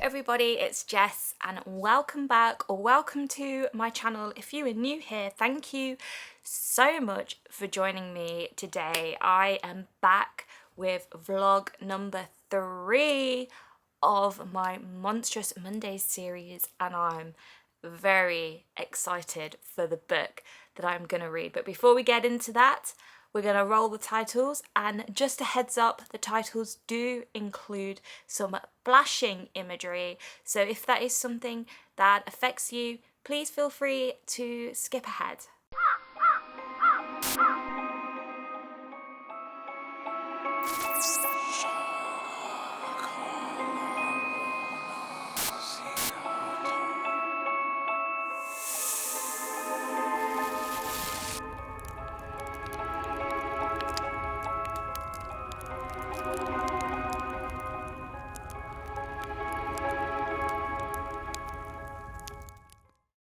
everybody, it's Jess and welcome back or welcome to my channel. If you are new here, thank you so much for joining me today. I am back with vlog number 3 of my Monstrous Mondays series and I'm very excited for the book that I'm going to read. But before we get into that, we're going to roll the titles, and just a heads up, the titles do include some flashing imagery, so if that is something that affects you, please feel free to skip ahead.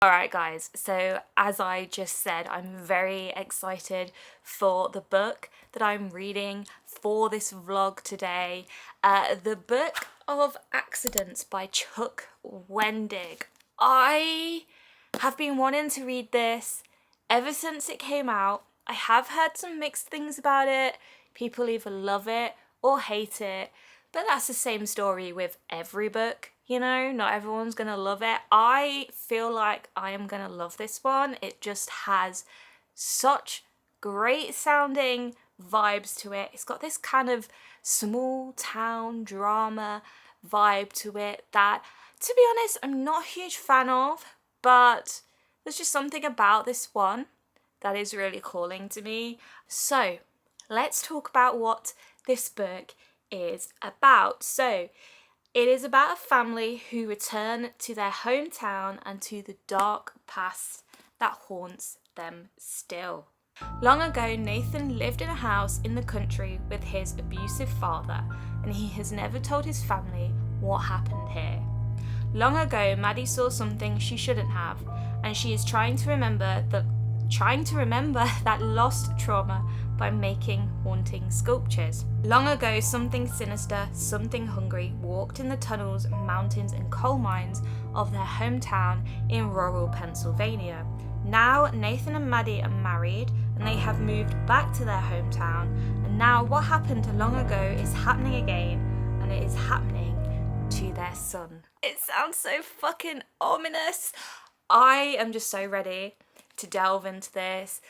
Alright guys, so as I just said, I'm very excited for the book that I'm reading for this vlog today. The Book of Accidents by Chuck Wendig. I have been wanting to read this ever since it came out. I have heard some mixed things about it. People either love it or hate it, but that's the same story with every book. You know, not everyone's gonna love it. I feel like I am gonna love this one. It just has such great sounding vibes to it. It's got this kind of small town drama vibe to it that, to be honest, I'm not a huge fan of, but there's just something about this one that is really calling to me. So let's talk about what this book is about. So it is about a family who return to their hometown and to the dark past that haunts them still. Long ago, Nathan lived in a house in the country with his abusive father, and he has never told his family what happened here. Long ago, Maddie saw something she shouldn't have, and she is trying to remember that lost trauma by making haunting sculptures. Long ago, something sinister, something hungry walked in the tunnels, mountains and coal mines of their hometown in rural Pennsylvania. Now Nathan and Maddie are married and they have moved back to their hometown, and now what happened long ago is happening again, and it is happening to their son. It sounds so fucking ominous. I am just so ready to delve into this.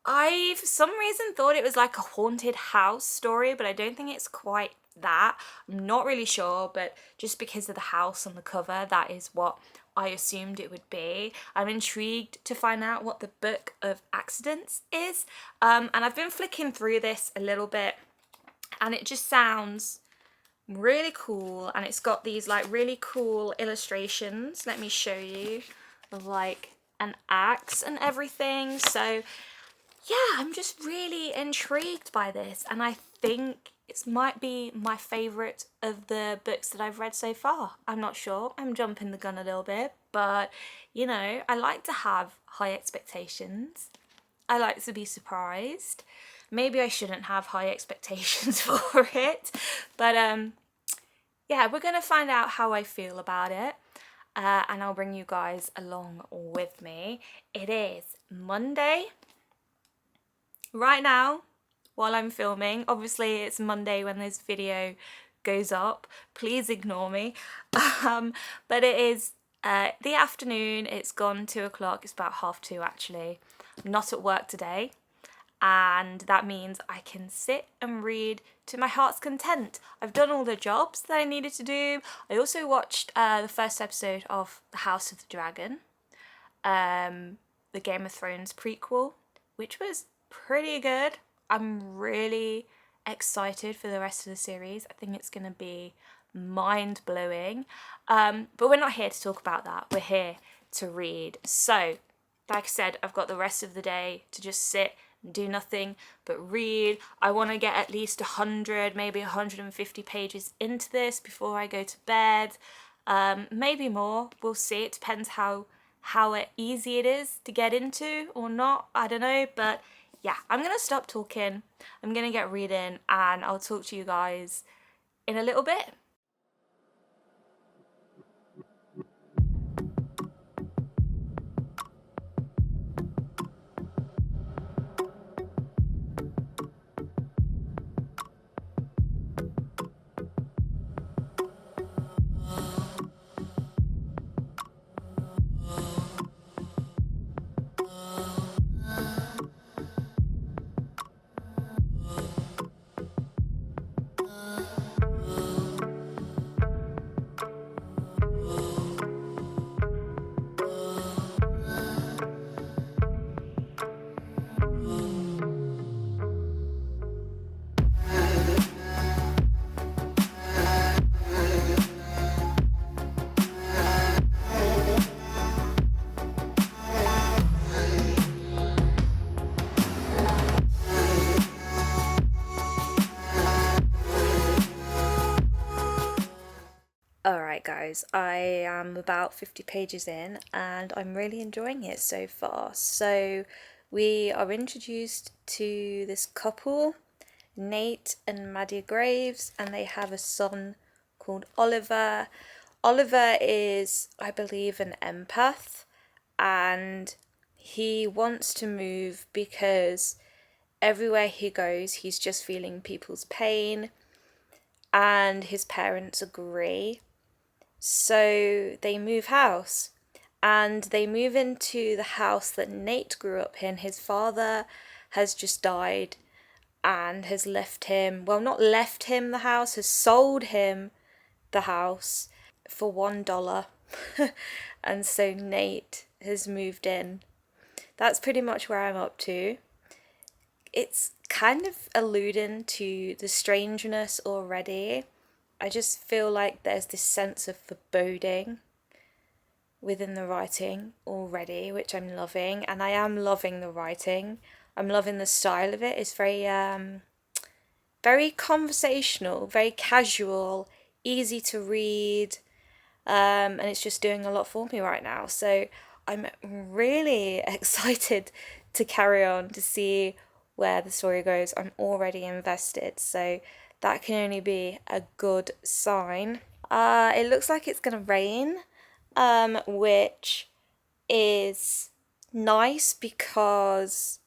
I, for some reason, thought it was like a haunted house story, but I don't think it's quite that. I'm not really sure, but just because of the house on the cover, that is what I assumed it would be. I'm intrigued to find out what the Book of Accidents is, and I've been flicking through this a little bit, and it just sounds really cool, and it's got these like really cool illustrations. Let me show you, of like an axe and everything. So yeah, I'm just really intrigued by this, and I think it might be my favourite of the books that I've read so far. I'm not sure, I'm jumping the gun a little bit, but you know, I like to have high expectations. I like to be surprised. Maybe I shouldn't have high expectations for it, but yeah, we're gonna find out how I feel about it. And I'll bring you guys along with me. It is Monday right now while I'm filming. Obviously it's Monday when this video goes up, please ignore me. But it is the afternoon. It's gone 2 o'clock. It's about 2:30 actually. I'm not at work today, and that means I can sit and read to my heart's content. I've done all the jobs that I needed to do. I also watched the first episode of The House of the Dragon, the Game of Thrones prequel, which was pretty good. I'm really excited for the rest of the series. I think it's going to be mind-blowing. But we're not here to talk about that. We're here to read. So, like I said, I've got the rest of the day to just sit and do nothing but read. I want to get at least 100, maybe 150 pages into this before I go to bed. Maybe more. We'll see. It depends how easy it is to get into or not. I don't know, but yeah, I'm going to stop talking. I'm going to get reading, and I'll talk to you guys in a little bit. guys, I am about 50 pages in and I'm really enjoying it so far. So we are introduced to this couple, Nate and Maddie Graves, and they have a son called Oliver. Oliver is, I believe, an empath, and he wants to move because everywhere he goes he's just feeling people's pain, and his parents agree. So they move house, and they move into the house that Nate grew up in. His father has just died and has left him, well, not left him the house, has sold him the house for $1. And so Nate has moved in. That's pretty much where I'm up to. It's kind of alluding to the strangeness already. I just feel like there's this sense of foreboding within the writing already, which I'm loving, and I am loving the writing. I'm loving the style of it. It's very very conversational, very casual, easy to read, and it's just doing a lot for me right now. So I'm really excited to carry on to see where the story goes. I'm already invested, so that can only be a good sign. It looks like it's gonna rain, which is nice because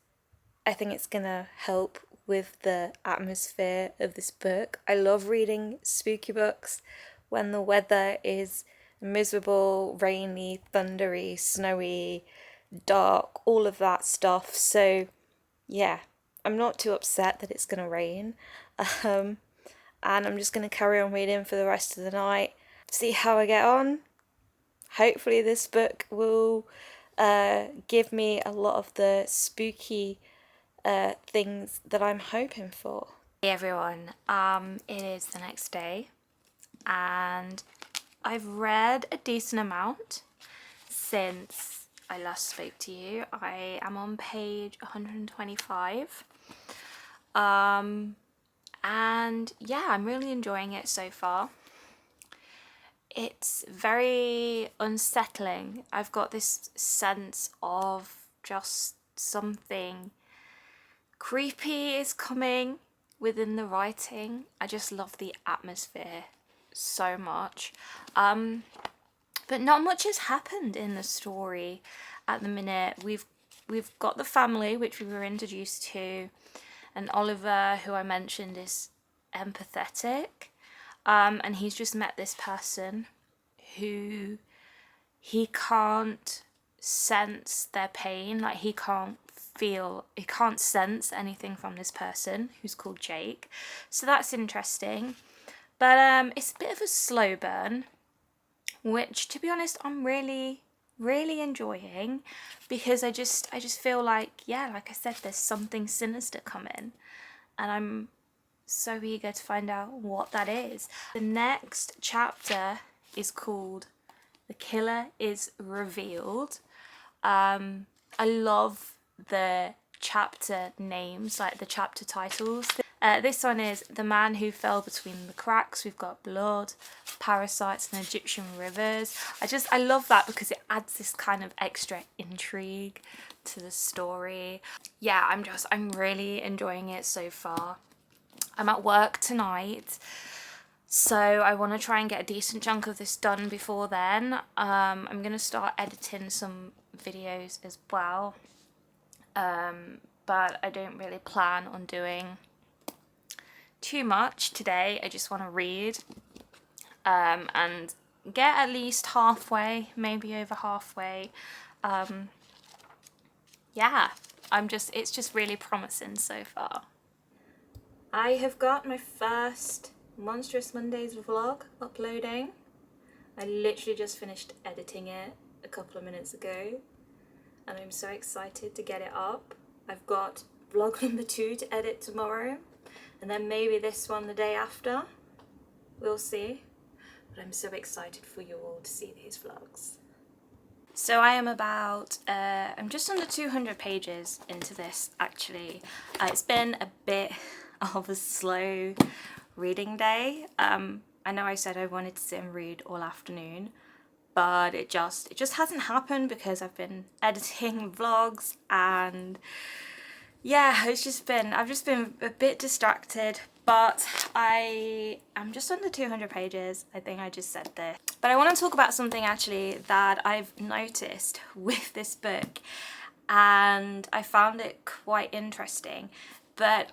I think it's gonna help with the atmosphere of this book. I love reading spooky books when the weather is miserable, rainy, thundery, snowy, dark, all of that stuff. So yeah, I'm not too upset that it's gonna rain. And I'm just gonna carry on reading for the rest of the night, see how I get on. Hopefully this book will give me a lot of the spooky things that I'm hoping for. Hey everyone, it is the next day and I've read a decent amount since I last spoke to you. I am on page 125. And yeah, I'm really enjoying it so far. It's very unsettling. I've got this sense of just something creepy is coming within the writing. I just love the atmosphere so much. But not much has happened in the story at the minute. We've got the family, which we were introduced to, and Oliver, who I mentioned, is empathetic. And he's just met this person who he can't sense their pain, like he can't sense anything from this person who's called Jake. So that's interesting. But it's a bit of a slow burn, which to be honest I'm really enjoying, because I just feel like, yeah, like I said, there's something sinister coming and I'm so eager to find out what that is. The next chapter is called The Killer is Revealed. I love the chapter names, like the chapter titles. This one is The Man Who Fell Between the Cracks. We've got blood, parasites and Egyptian rivers. I love that because it adds this kind of extra intrigue to the story. Yeah, I'm really enjoying it so far. I'm at work tonight, so I want to try and get a decent chunk of this done before then. I'm going to start editing some videos as well, but I don't really plan on doing too much today. I just want to read and get at least halfway, maybe over halfway. Yeah, it's just really promising so far. I have got my first Monstrous Mondays vlog uploading. I literally just finished editing it a couple of minutes ago and I'm so excited to get it up. I've got vlog number 2 to edit tomorrow, and then maybe this one the day after. We'll see. But I'm so excited for you all to see these vlogs. So I am I'm just under 200 pages into this actually. It's been a bit of a slow reading day, I know I said I wanted to sit and read all afternoon, but it just hasn't happened because I've been editing vlogs, and yeah, I've just been a bit distracted. But I'm just under 200 pages. I think I just said this. But I want to talk about something actually that I've noticed with this book, and I found it quite interesting. But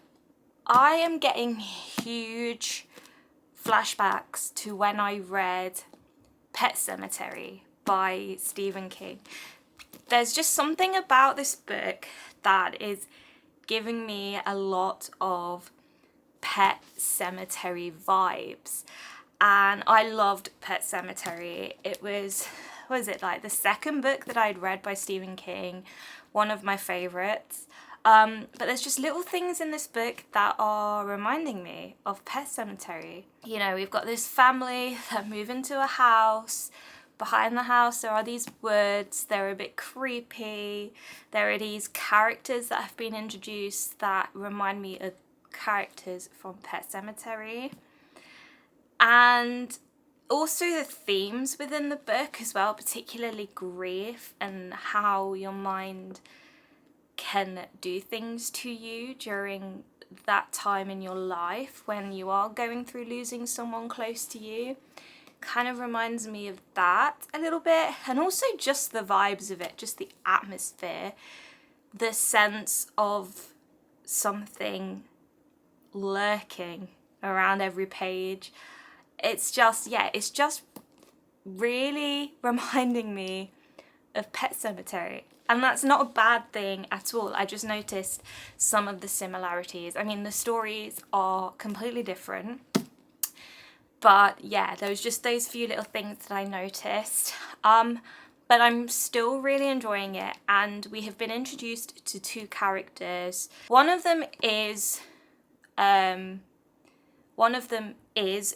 I am getting huge flashbacks to when I read Pet Sematary by Stephen King. There's just something about this book that is giving me a lot of Pet Sematary vibes, and I loved Pet Sematary. It was, what is it, like the second book that I'd read by Stephen King, one of my favorites. But there's just little things in this book that are reminding me of Pet Sematary. You know, we've got this family that move into a house. Behind the house there are these woods, they're a bit creepy. There are these characters that have been introduced that remind me of characters from Pet Sematary. And also the themes within the book as well, particularly grief and how your mind can do things to you during that time in your life when you are going through losing someone close to you. Kind of reminds me of that a little bit, and also just the vibes of it, just the atmosphere, the sense of something lurking around every page. It's just, yeah, it's just really reminding me of Pet Sematary. And that's not a bad thing at all. I just noticed some of the similarities. I mean, the stories are completely different. But yeah, there was just those few little things that I noticed. But I'm still really enjoying it. And we have been introduced to two characters. One of them is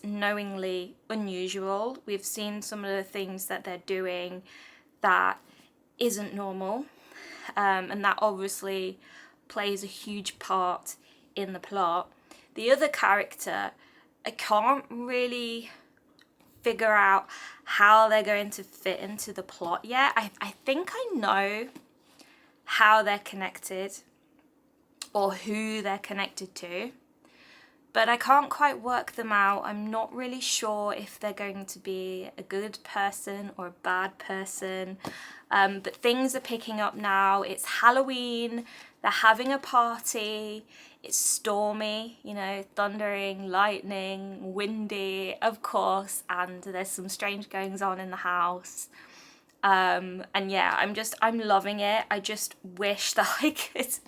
knowingly unusual. We've seen some of the things that they're doing that isn't normal, and that obviously plays a huge part in the plot. The other character, I can't really figure out how they're going to fit into the plot yet. I think I know how they're connected or who they're connected to, but I can't quite work them out. I'm not really sure if they're going to be a good person or a bad person. But things are picking up now. It's Halloween, they're having a party, it's stormy, you know, thundering, lightning, windy, of course, and there's some strange goings on in the house. And yeah, I'm loving it. I just wish that I could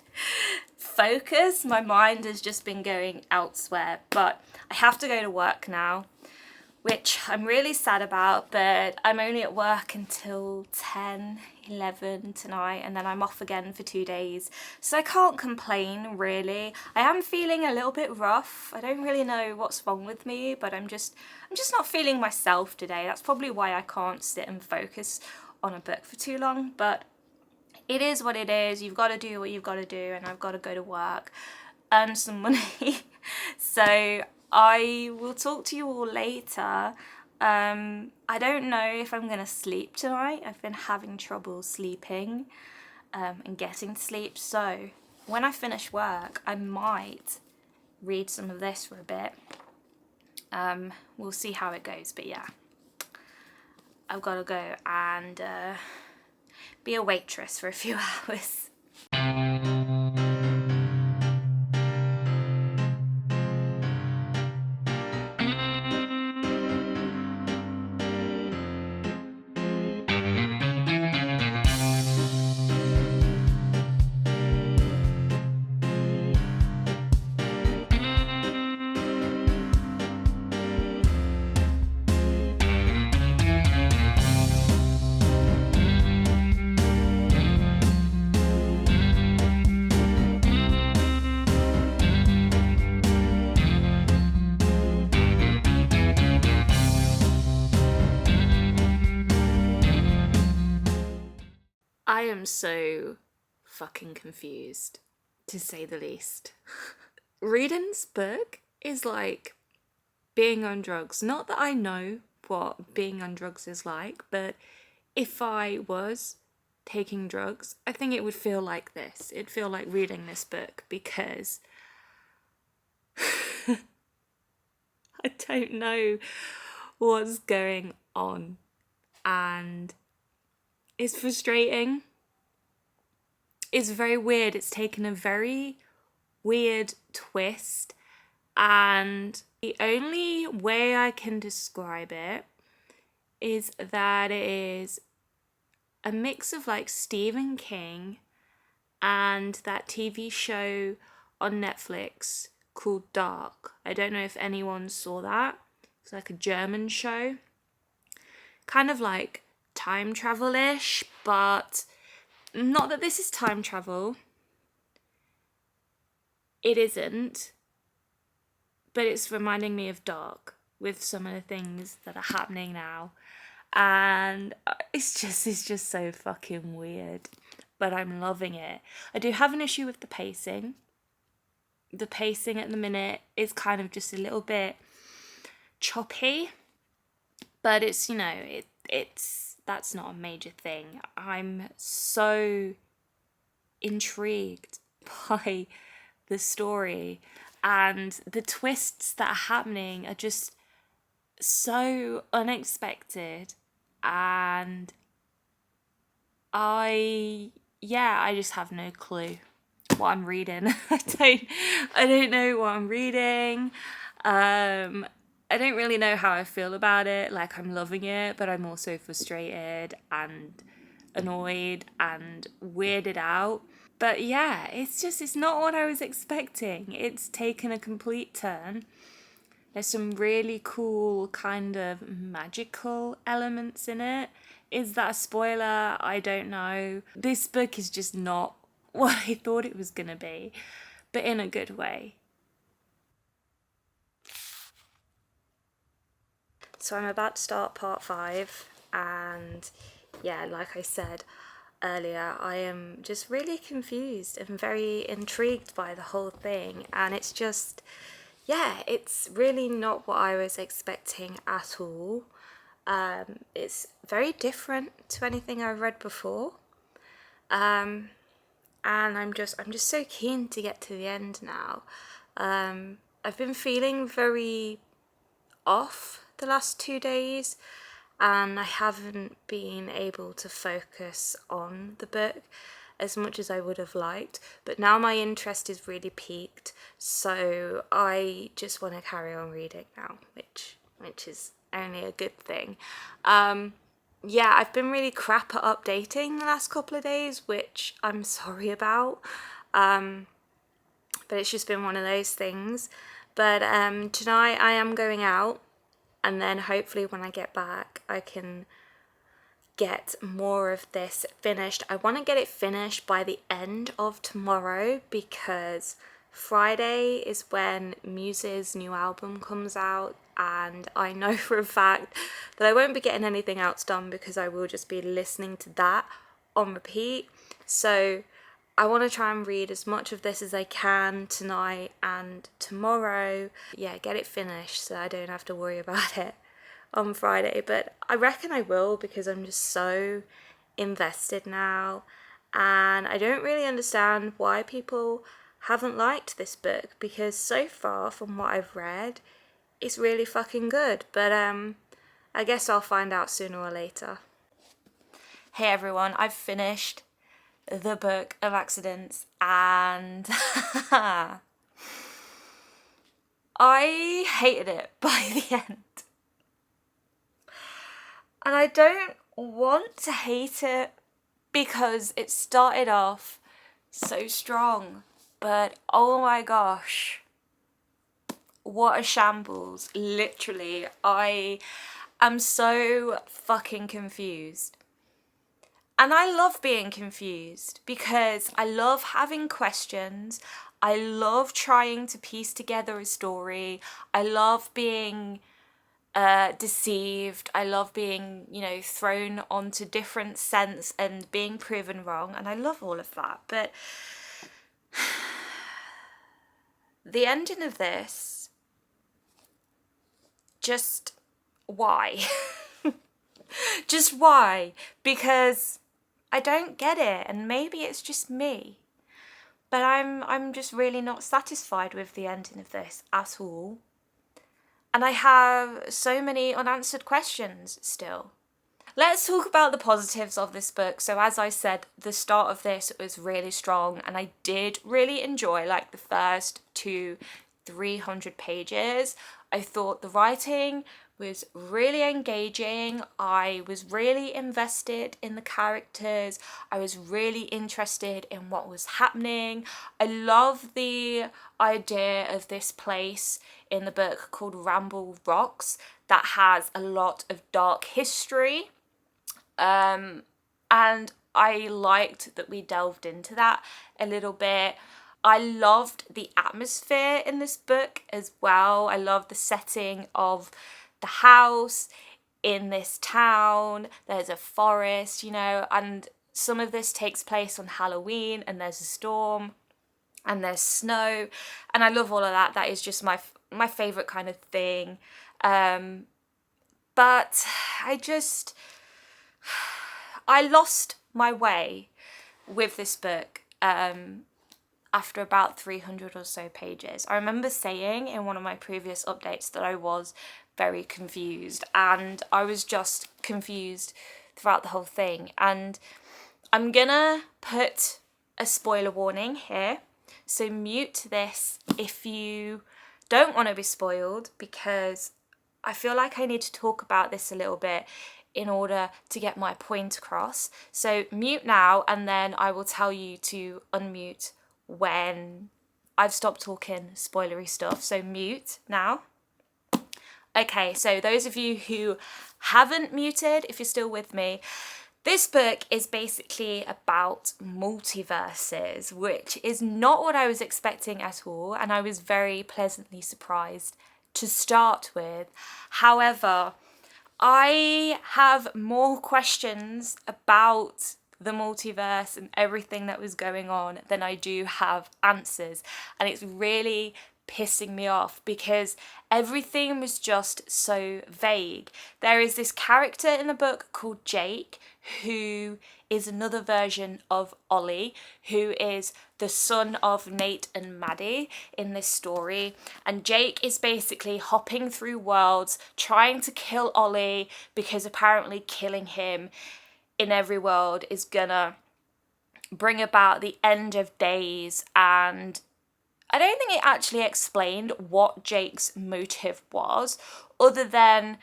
focus. My mind has just been going elsewhere, but I have to go to work now, which I'm really sad about, but I'm only at work until 10-11 tonight, and then I'm off again for 2 days, so I can't complain really. I am feeling a little bit rough. I don't really know what's wrong with me, but I'm just not feeling myself today. That's probably why I can't sit and focus on a book for too long, but it is what it is. You've got to do what you've got to do, and I've got to go to work, earn some money. So I will talk to you all later. I don't know if I'm going to sleep tonight. I've been having trouble sleeping and getting to sleep. So when I finish work, I might read some of this for a bit. We'll see how it goes. But yeah, I've got to go and be a waitress for a few hours. I am so fucking confused, to say the least. Reading's book is like being on drugs. Not that I know what being on drugs is like, but if I was taking drugs, I think it would feel like this. It'd feel like reading this book, because I don't know what's going on, and it's frustrating. It's very weird. It's taken a very weird twist, and the only way I can describe it is that it is a mix of like Stephen King and that TV show on Netflix called Dark. I don't know if anyone saw that. It's like a German show. Kind of like time travel-ish, but not that this is time travel. It isn't. But it's reminding me of Dark with some of the things that are happening now. And it's just so fucking weird. But I'm loving it. I do have an issue with the pacing. The pacing at the minute is kind of just a little bit choppy. But it's, you know, that's not a major thing. I'm so intrigued by the story, and the twists that are happening are just so unexpected, and I just have no clue what I'm reading. I don't know what I'm reading. I don't really know how I feel about it. Like, I'm loving it, but I'm also frustrated and annoyed and weirded out. But yeah, it's not what I was expecting. It's taken a complete turn. There's some really cool kind of magical elements in it. Is that a spoiler? I don't know. This book is just not what I thought it was going to be, but in a good way. So I'm about to start part 5, and yeah, like I said earlier, I am just really confused and very intrigued by the whole thing, and it's just, yeah, it's really not what I was expecting at all. It's very different to anything I've read before, and I'm just so keen to get to the end now. I've been feeling very off the last 2 days, and I haven't been able to focus on the book as much as I would have liked, but now my interest is really peaked, so I just want to carry on reading now, which is only a good thing. Yeah, I've been really crap at updating the last couple of days, which I'm sorry about, but it's just been one of those things. But tonight I am going out, and then hopefully when I get back I can get more of this finished. I want to get it finished by the end of tomorrow, because Friday is when Muse's new album comes out, and I know for a fact that I won't be getting anything else done because I will just be listening to that on repeat. So I want to try and read as much of this as I can tonight and tomorrow. Yeah, get it finished so I don't have to worry about it on Friday. But I reckon I will, because I'm just so invested now, and I don't really understand why people haven't liked this book, because so far from what I've read, it's really fucking good. But I guess I'll find out sooner or later. Hey everyone, I've finished the Book of Accidents, and I hated it by the end. And I don't want to hate it, because it started off so strong, but oh my gosh, what a shambles. Literally, I am so fucking confused. And I love being confused, because I love having questions. I love trying to piece together a story. I love being deceived. I love being, thrown onto different scents and being proven wrong. And I love all of that. But the ending of this just why? Just why? Because I don't get it, and maybe it's just me. But I'm just really not satisfied with the ending of this at all. And I have so many unanswered questions still. Let's talk about the positives of this book. So as I said, the start of this was really strong, and I did really enjoy like the first 300 pages. I thought the writing was really engaging. I was really invested in the characters. I was really interested in what was happening. I love the idea of this place in the book called Ramble Rocks that has a lot of dark history. And I liked that we delved into that a little bit. I loved the atmosphere in this book as well. I loved the setting of the house in this town. There's a forest, you know, and some of this takes place on Halloween, and there's a storm and there's snow, and I love all of that. That is just my favorite kind of thing. But I lost my way with this book after about 300 or so pages. I remember saying in one of my previous updates that I was very confused, and I was just confused throughout the whole thing. And I'm gonna put a spoiler warning here, so mute this if you don't want to be spoiled, because I feel like I need to talk about this a little bit in order to get my point across. So mute now, and then I will tell you to unmute when I've stopped talking spoilery stuff. So mute now. Okay, so those of you who haven't muted, if you're still with me, this book is basically about multiverses, which is not what I was expecting at all, and I was very pleasantly surprised to start with. However, I have more questions about the multiverse and everything that was going on than I do have answers, and it's really pissing me off because everything was just so vague. There is this character in the book called Jake, who is another version of Ollie, who is the son of Nate and Maddie in this story. And Jake is basically hopping through worlds trying to kill Ollie, because apparently killing him in every world is gonna bring about the end of days. And I don't think it actually explained what Jake's motive was, other than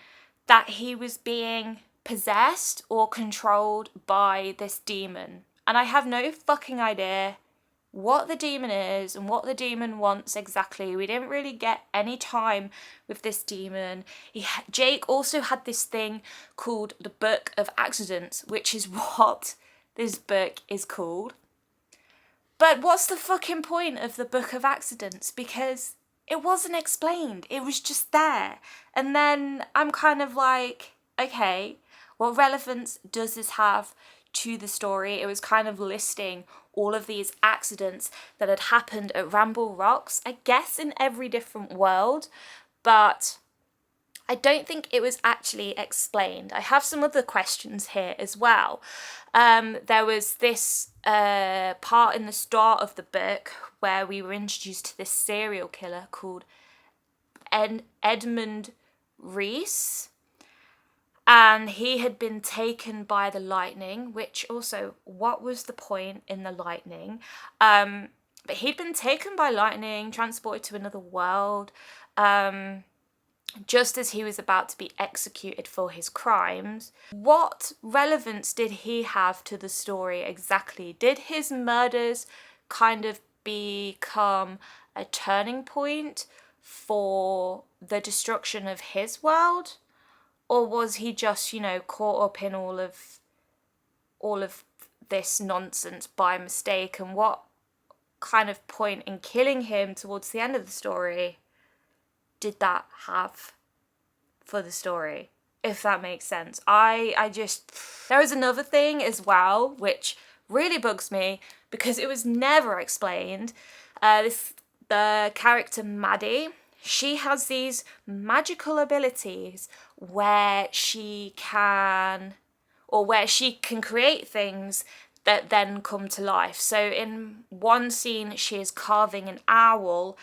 that he was being possessed or controlled by this demon. And I have no fucking idea what the demon is and what the demon wants exactly. We didn't really get any time with this demon. Jake also had this thing called the Book of Accidents, which is what this book is called. But what's the fucking point of the Book of Accidents? Because it wasn't explained. It was just there. And then I'm kind of like, okay, what relevance does this have to the story? It was kind of listing all of these accidents that had happened at Ramble Rocks, I guess in every different world, but I don't think it was actually explained. I have some other questions here as well. There was this part in the start of the book where we were introduced to this serial killer called Edmund Reese, and he had been taken by the lightning, which also, what was the point in the lightning? But he'd been taken by lightning, transported to another world, just as he was about to be executed for his crimes. What relevance did he have to the story exactly? Did his murders kind of become a turning point for the destruction of his world? Or was he just, you know, caught up in all of this nonsense by mistake? And what kind of point in killing him towards the end of the story did that have for the story, if that makes sense? There was another thing as well which really bugs me because it was never explained. The character Maddie, she has these magical abilities where she can create things that then come to life. So in one scene, she is carving an owl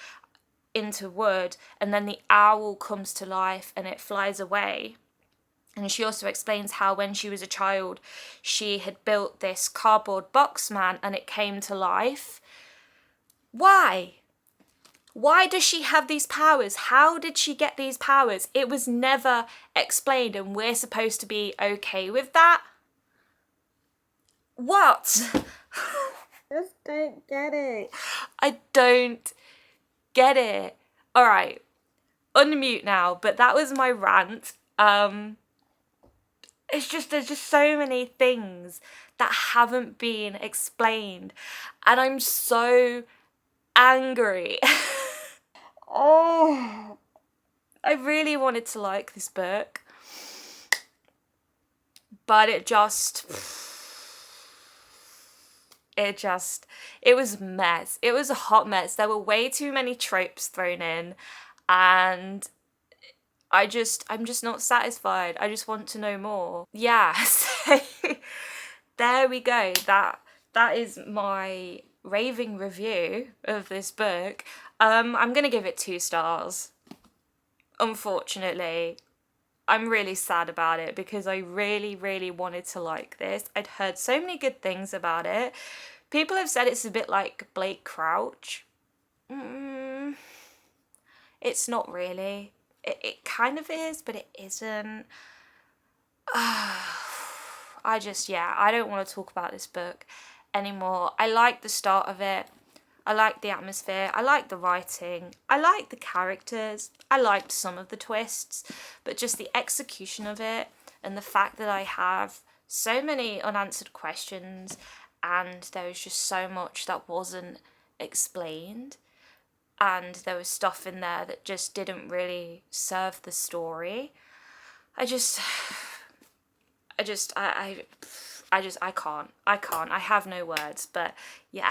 into wood, and then the owl comes to life and it flies away. And she also explains how when she was a child, she had built this cardboard box man and it came to life. Why? Why does she have these powers? How did she get these powers? It was never explained, and we're supposed to be okay with that? What? Just don't get it. I don't get it. All right, unmute now, but that was my rant. It's just, there's just so many things that haven't been explained, and I'm so angry. Oh, I really wanted to like this book, but it was a mess. It was a hot mess. There were way too many tropes thrown in, and I'm just not satisfied. I just want to know more. Yeah, so there we go. That is my raving review of this book. I'm gonna give it 2 stars. Unfortunately, I'm really sad about it because I really, really wanted to like this. I'd heard so many good things about it. People have said it's a bit like Blake Crouch. It's not really. It kind of is, but it isn't. I don't want to talk about this book anymore. I like the start of it. I liked the atmosphere. I liked the writing. I liked the characters. I liked some of the twists, but just the execution of it and the fact that I have so many unanswered questions and there was just so much that wasn't explained, and there was stuff in there that just didn't really serve the story. I can't. I have no words, but yeah.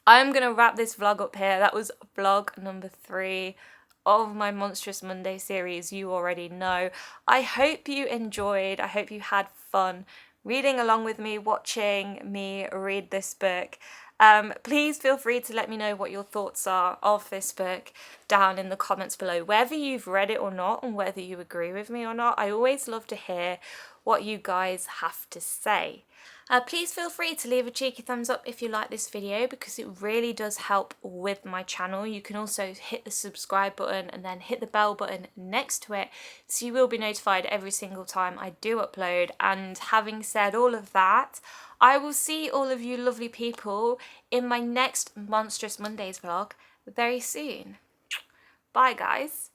I'm gonna wrap this vlog up here. That was vlog number 3 of my Monstrous Monday series. You already know. I hope you enjoyed. I hope you had fun reading along with me, watching me read this book. Please feel free to let me know what your thoughts are of this book down in the comments below, whether you've read it or not and whether you agree with me or not. I always love to hear what you guys have to say. Please feel free to leave a cheeky thumbs up if you like this video, because it really does help with my channel. You can also hit the subscribe button and then hit the bell button next to it, so you will be notified every single time I do upload. And having said all of that, I will see all of you lovely people in my next Monstrous Mondays vlog very soon. Bye guys.